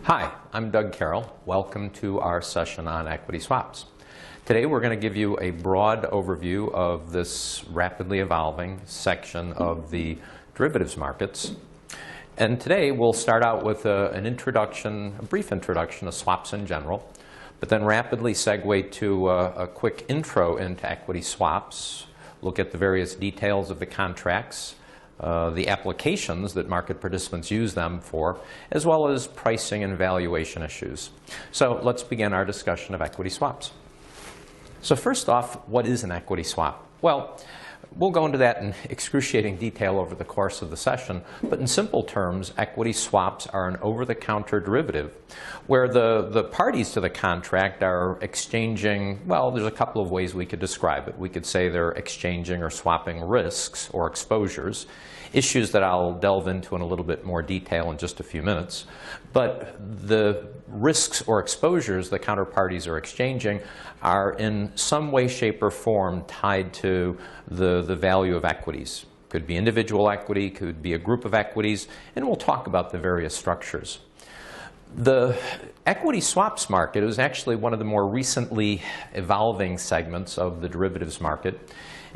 Hi, I'm Doug Carroll. Welcome to our session on equity swaps. Today we're going to give you a broad overview of this rapidly evolving section of the derivatives markets. And today we'll start out with an introduction, a brief introduction of swaps in general, but then rapidly segue to a quick intro into equity swaps, look at the various details of the contracts, the applications that market participants use them for, as well as pricing and valuation issues. So let's begin our discussion of equity swaps. So first off, what is an equity swap? Well, we'll go into that in excruciating detail over the course of the session, but in simple terms, equity swaps are an over-the-counter derivative where the parties to the contract are exchanging, well, there's a couple of ways we could describe it. We could say they're exchanging or swapping risks or exposures, issues that I'll delve into in a little bit more detail in just a few minutes. But the risks or exposures the counterparties are exchanging are in some way, shape, or form tied to the value of equities. Could be individual equity, could be a group of equities, and we'll talk about the various structures. The equity swaps market is actually one of the more recently evolving segments of the derivatives market.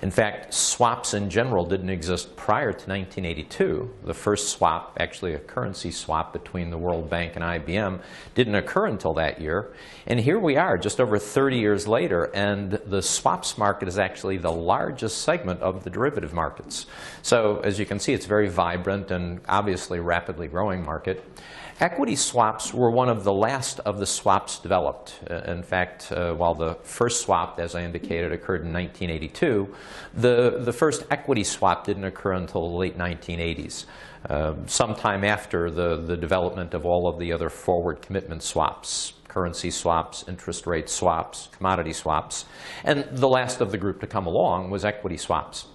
In fact, swaps in general didn't exist prior to 1982. The first swap, actually a currency swap between the World Bank and IBM, didn't occur until that year. And here we are, just over 30 years later, and the swaps market is actually the largest segment of the derivative markets. So as you can see, it's a very vibrant and obviously rapidly growing market. Equity swaps were one of the last of the swaps developed. In fact, while the first swap, as I indicated, occurred in 1982, the first equity swap didn't occur until the late 1980s, sometime after the development of all of the other forward commitment swaps, currency swaps, interest rate swaps, commodity swaps. And the last of the group to come along was equity swaps.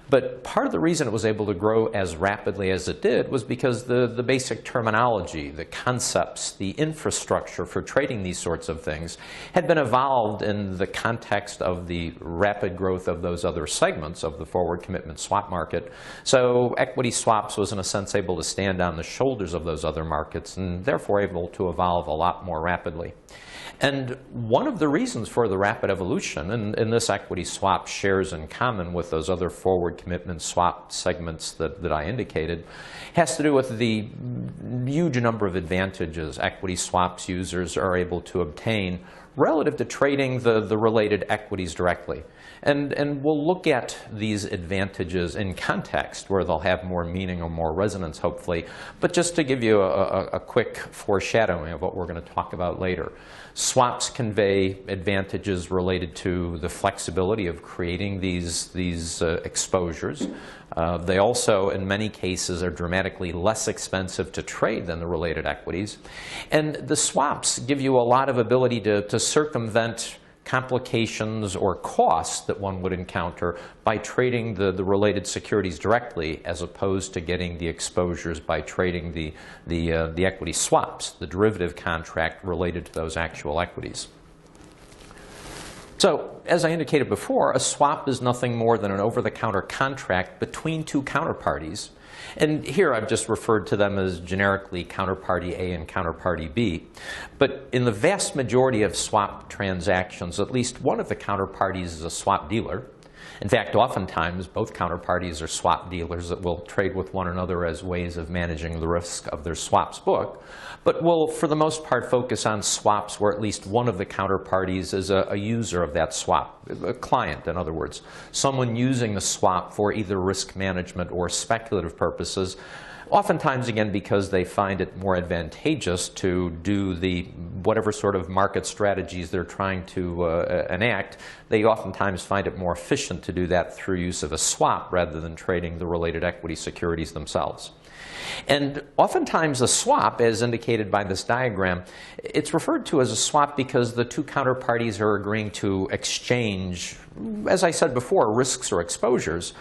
But part of the reason it was able to grow as rapidly as it did was because the basic terminology, the concepts, the infrastructure for trading these sorts of things had been evolved in the context of the rapid growth of those other segments of the forward commitment swap market. So equity swaps was in a sense able to stand on the shoulders of those other markets and therefore able to evolve a lot more rapidly. And one of the reasons for the rapid evolution, and this equity swap shares in common with those other forward commitment swap segments that I indicated, has to do with the huge number of advantages equity swaps users are able to obtain relative to trading the related equities directly. And we'll look at these advantages in context where they'll have more meaning or more resonance, hopefully. But just to give you a quick foreshadowing of what we're going to talk about later. Swaps convey advantages related to the flexibility of creating these exposures. They also, in many cases, are dramatically less expensive to trade than the related equities. And the swaps give you a lot of ability to circumvent complications or costs that one would encounter by trading the related securities directly, as opposed to getting the exposures by trading the equity swaps, the derivative contract related to those actual equities. So, as I indicated before, a swap is nothing more than an over-the-counter contract between two counterparties. And here I've just referred to them as generically counterparty A and counterparty B. But in the vast majority of swap transactions, at least one of the counterparties is a swap dealer. In fact, oftentimes both counterparties are swap dealers that will trade with one another as ways of managing the risk of their swaps book. But we'll, for the most part, focus on swaps where at least one of the counterparties is a user of that swap, a client, in other words, someone using the swap for either risk management or speculative purposes. Oftentimes, again, because they find it more advantageous to do whatever sort of market strategies they're trying to enact, they oftentimes find it more efficient to do that through use of a swap rather than trading the related equity securities themselves. And oftentimes a swap, as indicated by this diagram, it's referred to as a swap because the two counterparties are agreeing to exchange, as I said before, risks or exposures.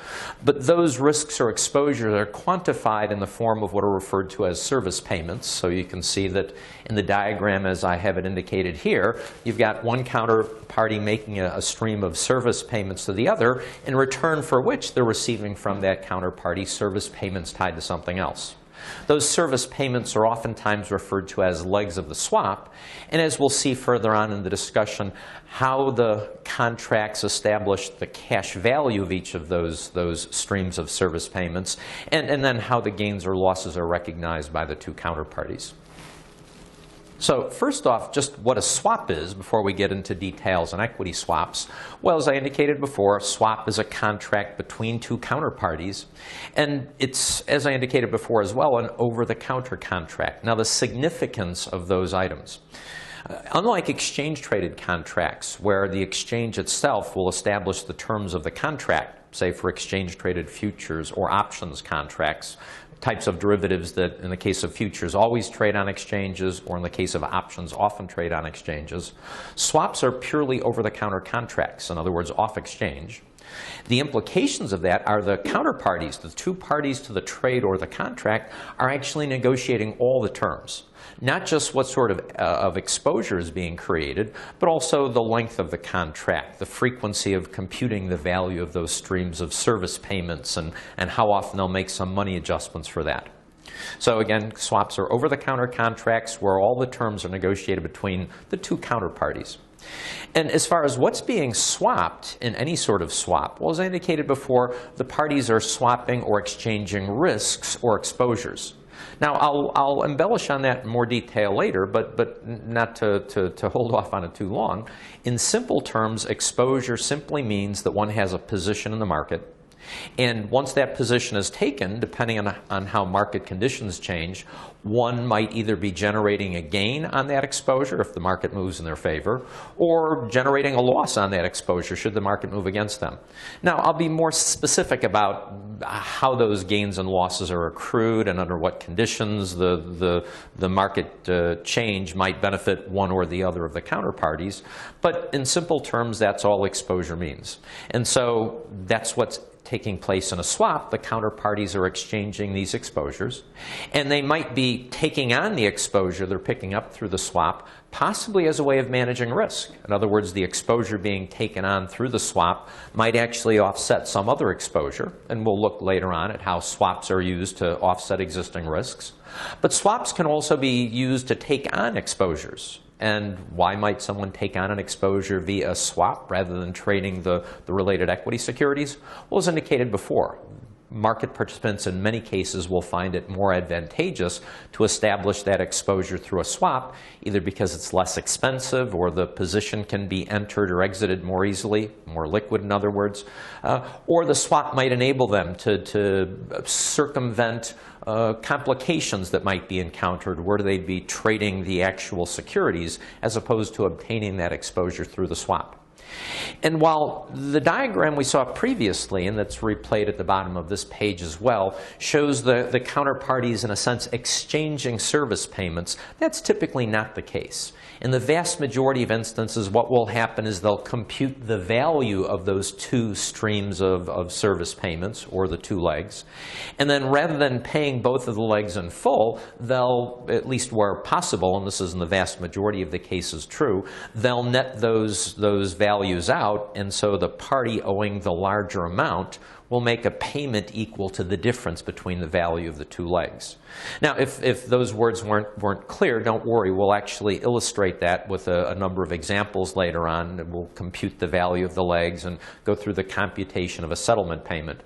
But those risks or exposures are quantified in the form of what are referred to as service payments. So you can see that in the diagram as I have it indicated here, you've got one counterparty making a stream of service payments to the other, in return for which they're receiving from that counterparty service payments tied to something else. Those service payments are oftentimes referred to as legs of the swap, and as we'll see further on in the discussion, how the contracts establish the cash value of each of those streams of service payments, and then how the gains or losses are recognized by the two counterparties. So first off, just what a swap is before we get into details on equity swaps. Well, as I indicated before, a swap is a contract between two counterparties. And it's, as I indicated before as well, an over-the-counter contract. Now, the significance of those items. Unlike exchange-traded contracts, where the exchange itself will establish the terms of the contract, say for exchange-traded futures or options contracts, types of derivatives that, in the case of futures, always trade on exchanges, or in the case of options, often trade on exchanges. Swaps are purely over-the-counter contracts, in other words, off exchange. The implications of that are the counterparties, the two parties to the trade or the contract, are actually negotiating all the terms. Not just what sort of exposure is being created, but also the length of the contract, the frequency of computing the value of those streams of service payments, and how often they'll make some money adjustments for that. So again, swaps are over-the-counter contracts where all the terms are negotiated between the two counterparties. And as far as what's being swapped in any sort of swap, well, as I indicated before, the parties are swapping or exchanging risks or exposures. Now, I'll embellish on that in more detail later, but not to hold off on it too long. In simple terms, exposure simply means that one has a position in the market. And once that position is taken, depending on how market conditions change, one might either be generating a gain on that exposure if the market moves in their favor, or generating a loss on that exposure should the market move against them. Now, I'll be more specific about how those gains and losses are accrued and under what conditions the market change might benefit one or the other of the counterparties. But in simple terms, that's all exposure means. And so that's what's taking place in a swap. The counterparties are exchanging these exposures, and they might be taking on the exposure they're picking up through the swap, possibly as a way of managing risk. In other words, the exposure being taken on through the swap might actually offset some other exposure, and we'll look later on at how swaps are used to offset existing risks. But swaps can also be used to take on exposures. And why might someone take on an exposure via a swap rather than trading the related equity securities? Well, as indicated before, market participants in many cases will find it more advantageous to establish that exposure through a swap, either because it's less expensive or the position can be entered or exited more easily, more liquid in other words, or the swap might enable them to circumvent complications that might be encountered where they'd be trading the actual securities as opposed to obtaining that exposure through the swap. And while the diagram we saw previously, and that's replayed at the bottom of this page as well, shows the counterparties, in a sense, exchanging service payments, that's typically not the case. In the vast majority of instances, what will happen is they'll compute the value of those two streams of service payments, or the two legs. And then rather than paying both of the legs in full, they'll, at least where possible, and this is in the vast majority of the cases true, they'll net those values out, and so the party owing the larger amount will make a payment equal to the difference between the value of the two legs. Now, if those words weren't clear, don't worry. We'll actually illustrate that with a number of examples later on. We'll compute the value of the legs and go through the computation of a settlement payment.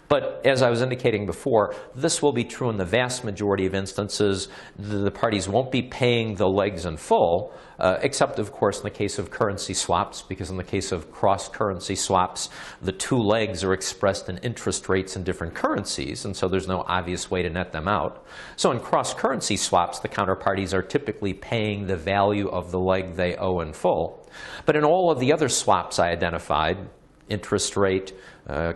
But as I was indicating before, this will be true in the vast majority of instances. The parties won't be paying the legs in full, except, of course, in the case of currency swaps, because in the case of cross-currency swaps, the two legs are expressed in interest rates in different currencies, and so there's no obvious way to net them out. So in cross-currency swaps, the counterparties are typically paying the value of the leg they owe in full. But in all of the other swaps I identified, interest rate,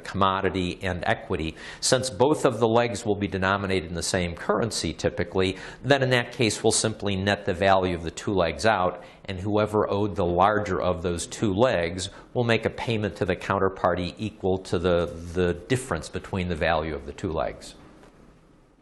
commodity, and equity, since both of the legs will be denominated in the same currency typically, then in that case we'll simply net the value of the two legs out, and whoever owed the larger of those two legs will make a payment to the counterparty equal to the difference between the value of the two legs.